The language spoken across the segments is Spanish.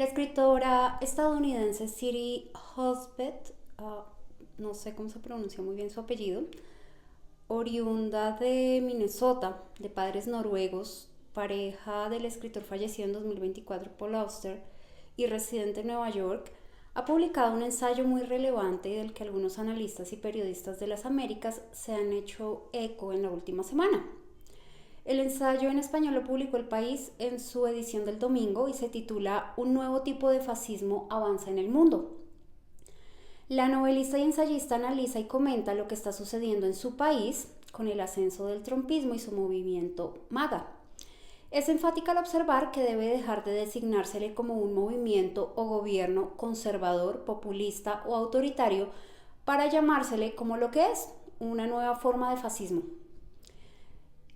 La escritora estadounidense Siri Husband, no sé cómo se pronuncia muy bien su apellido, oriunda de Minnesota, de padres noruegos, pareja del escritor fallecido en 2024 Paul Auster y residente en Nueva York, ha publicado un ensayo muy relevante del que algunos analistas y periodistas de las Américas se han hecho eco en la última semana. El ensayo en español lo publicó El País en su edición del domingo y se titula Un nuevo tipo de fascismo avanza en el mundo. La novelista y ensayista analiza y comenta lo que está sucediendo en su país con el ascenso del trumpismo y su movimiento MAGA. Es enfática al observar que debe dejar de designársele como un movimiento o gobierno conservador, populista o autoritario para llamársele como lo que es, una nueva forma de fascismo.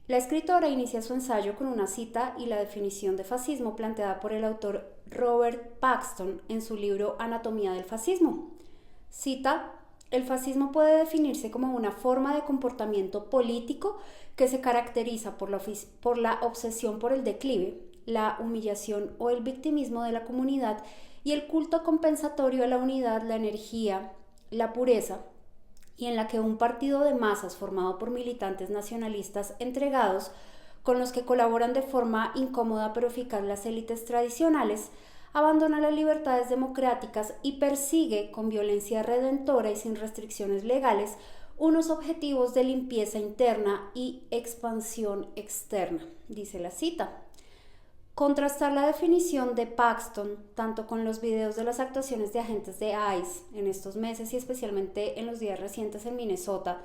La escritora inicia su ensayo con una cita y la definición de fascismo planteada por el autor Robert Paxton en su libro Anatomía del fascismo. Cita: el fascismo puede definirse como una forma de comportamiento político que se caracteriza por la obsesión por el declive, la humillación o el victimismo de la comunidad y el culto compensatorio a la unidad, la energía, la pureza, y en la que un partido de masas formado por militantes nacionalistas entregados, con los que colaboran de forma incómoda pero eficaz las élites tradicionales, abandona las libertades democráticas y persigue con violencia redentora y sin restricciones legales unos objetivos de limpieza interna y expansión externa, dice la cita. Contrastar la definición de Paxton tanto con los videos de las actuaciones de agentes de ICE en estos meses y especialmente en los días recientes en Minnesota,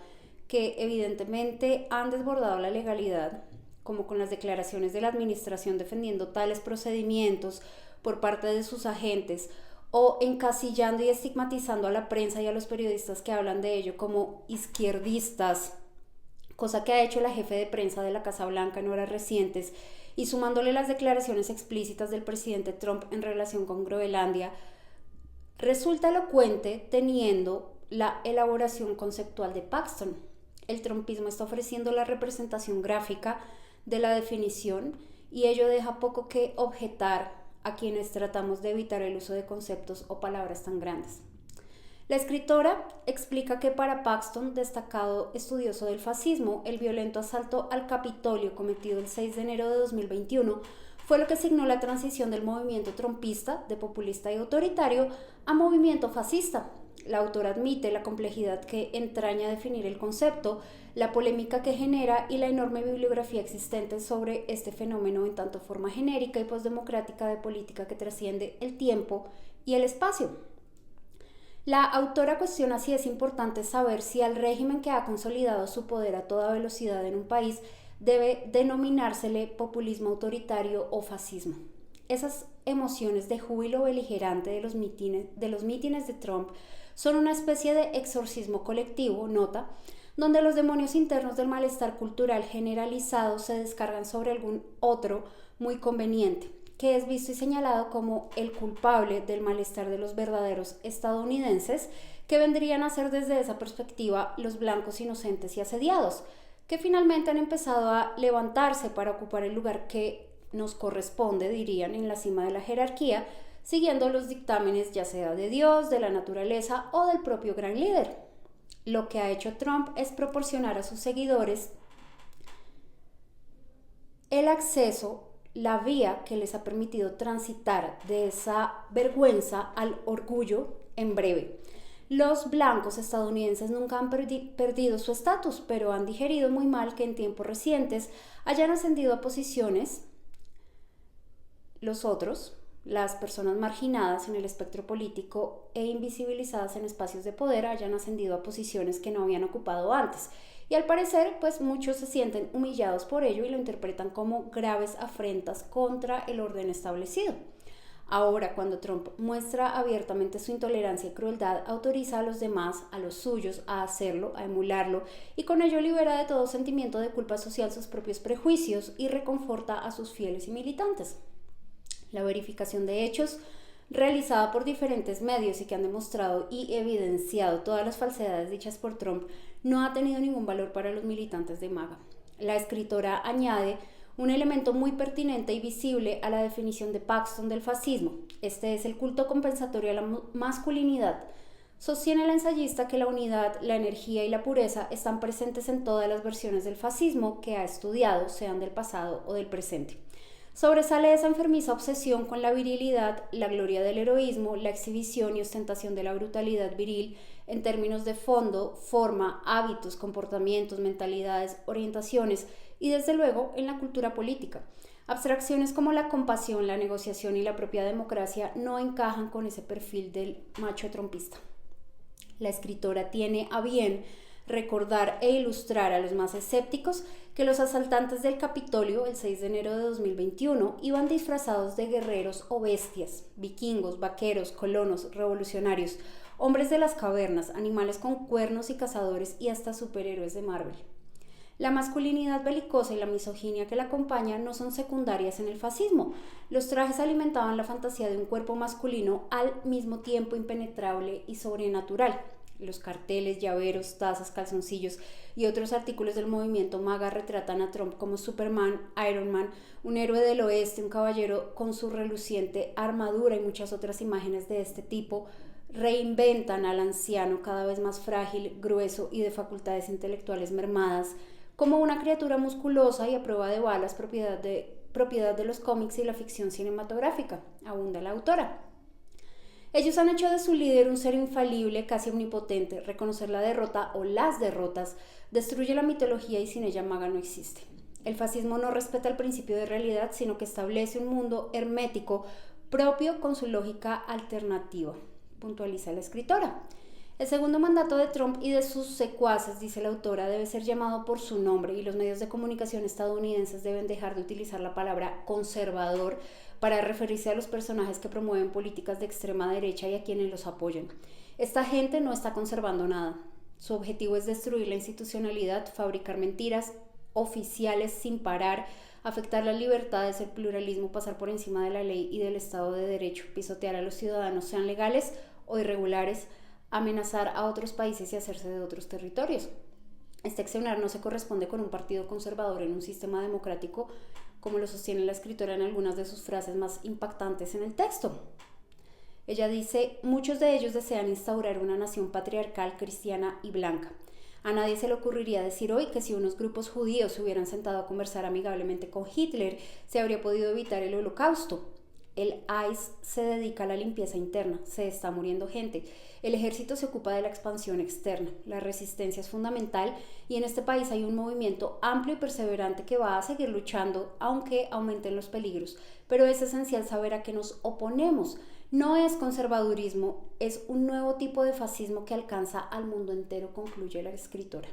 que evidentemente han desbordado la legalidad, como con las declaraciones de la administración defendiendo tales procedimientos por parte de sus agentes, o encasillando y estigmatizando a la prensa y a los periodistas que hablan de ello como izquierdistas, cosa que ha hecho la jefe de prensa de la Casa Blanca en horas recientes, y sumándole las declaraciones explícitas del presidente Trump en relación con Groenlandia, resulta elocuente teniendo la elaboración conceptual de Paxton. El trumpismo está ofreciendo la representación gráfica de la definición y ello deja poco que objetar a quienes tratamos de evitar el uso de conceptos o palabras tan grandes. La escritora explica que para Paxton, destacado estudioso del fascismo, el violento asalto al Capitolio cometido el 6 de enero de 2021 fue lo que signó la transición del movimiento trumpista, de populista y autoritario, a movimiento fascista. La autora admite la complejidad que entraña definir el concepto, la polémica que genera y la enorme bibliografía existente sobre este fenómeno en tanto forma genérica y postdemocrática de política que trasciende el tiempo y el espacio. La autora cuestiona si es importante saber si al régimen que ha consolidado su poder a toda velocidad en un país debe denominársele populismo autoritario o fascismo. Esas emociones de júbilo beligerante de los mítines de Trump son una especie de exorcismo colectivo, nota, donde los demonios internos del malestar cultural generalizado se descargan sobre algún otro muy conveniente, que es visto y señalado como el culpable del malestar de los verdaderos estadounidenses, que vendrían a ser desde esa perspectiva los blancos inocentes y asediados, que finalmente han empezado a levantarse para ocupar el lugar que nos corresponde, dirían, en la cima de la jerarquía, siguiendo los dictámenes ya sea de Dios, de la naturaleza o del propio gran líder. Lo que ha hecho Trump es proporcionar a sus seguidores el acceso, la vía que les ha permitido transitar de esa vergüenza al orgullo en breve. Los blancos estadounidenses nunca han perdido su estatus, pero han digerido muy mal que en tiempos recientes hayan ascendido a posiciones los otros, las personas marginadas en el espectro político e invisibilizadas en espacios de poder, hayan ascendido a posiciones que no habían ocupado antes. Y al parecer, pues muchos se sienten humillados por ello y lo interpretan como graves afrentas contra el orden establecido. Ahora, cuando Trump muestra abiertamente su intolerancia y crueldad, autoriza a los demás, a los suyos, a hacerlo, a emularlo, y con ello libera de todo sentimiento de culpa social sus propios prejuicios y reconforta a sus fieles y militantes. La verificación de hechos realizada por diferentes medios y que han demostrado y evidenciado todas las falsedades dichas por Trump no ha tenido ningún valor para los militantes de MAGA. La escritora añade un elemento muy pertinente y visible a la definición de Paxton del fascismo. Este es el culto compensatorio a la masculinidad. Sostiene el ensayista que la unidad, la energía y la pureza están presentes en todas las versiones del fascismo que ha estudiado, sean del pasado o del presente. Sobresale esa enfermiza obsesión con la virilidad, la gloria del heroísmo, la exhibición y ostentación de la brutalidad viril en términos de fondo, forma, hábitos, comportamientos, mentalidades, orientaciones y desde luego en la cultura política. Abstracciones como la compasión, la negociación y la propia democracia no encajan con ese perfil del macho trompista. La escritora tiene a bien recordar e ilustrar a los más escépticos que los asaltantes del Capitolio el 6 de enero de 2021 iban disfrazados de guerreros o bestias, vikingos, vaqueros, colonos, revolucionarios, hombres de las cavernas, animales con cuernos y cazadores y hasta superhéroes de Marvel. La masculinidad belicosa y la misoginia que la acompañan no son secundarias en el fascismo. Los trajes alimentaban la fantasía de un cuerpo masculino al mismo tiempo impenetrable y sobrenatural. Los carteles, llaveros, tazas, calzoncillos y otros artículos del movimiento MAGA retratan a Trump como Superman, Iron Man, un héroe del oeste, un caballero con su reluciente armadura y muchas otras imágenes de este tipo reinventan al anciano cada vez más frágil, grueso y de facultades intelectuales mermadas como una criatura musculosa y a prueba de balas propiedad de los cómics y la ficción cinematográfica, abunda la autora. Ellos han hecho de su líder un ser infalible, casi omnipotente. Reconocer la derrota o las derrotas destruye la mitología y sin ella MAGA no existe. El fascismo no respeta el principio de realidad, sino que establece un mundo hermético propio con su lógica alternativa, puntualiza la escritora. El segundo mandato de Trump y de sus secuaces, dice la autora, debe ser llamado por su nombre y los medios de comunicación estadounidenses deben dejar de utilizar la palabra conservador para referirse a los personajes que promueven políticas de extrema derecha y a quienes los apoyan. Esta gente no está conservando nada. Su objetivo es destruir la institucionalidad, fabricar mentiras oficiales sin parar, afectar las libertades, el pluralismo, pasar por encima de la ley y del Estado de Derecho, pisotear a los ciudadanos, sean legales o irregulares, amenazar a otros países y hacerse de otros territorios. Este accionar no se corresponde con un partido conservador en un sistema democrático, como lo sostiene la escritora en algunas de sus frases más impactantes en el texto. Ella dice, muchos de ellos desean instaurar una nación patriarcal, cristiana y blanca. A nadie se le ocurriría decir hoy que si unos grupos judíos se hubieran sentado a conversar amigablemente con Hitler, se habría podido evitar el holocausto. El ICE se dedica a la limpieza interna, se está muriendo gente. El ejército se ocupa de la expansión externa. La resistencia es fundamental y en este país hay un movimiento amplio y perseverante que va a seguir luchando aunque aumenten los peligros. Pero es esencial saber a qué nos oponemos. No es conservadurismo, es un nuevo tipo de fascismo que alcanza al mundo entero, concluye la escritora.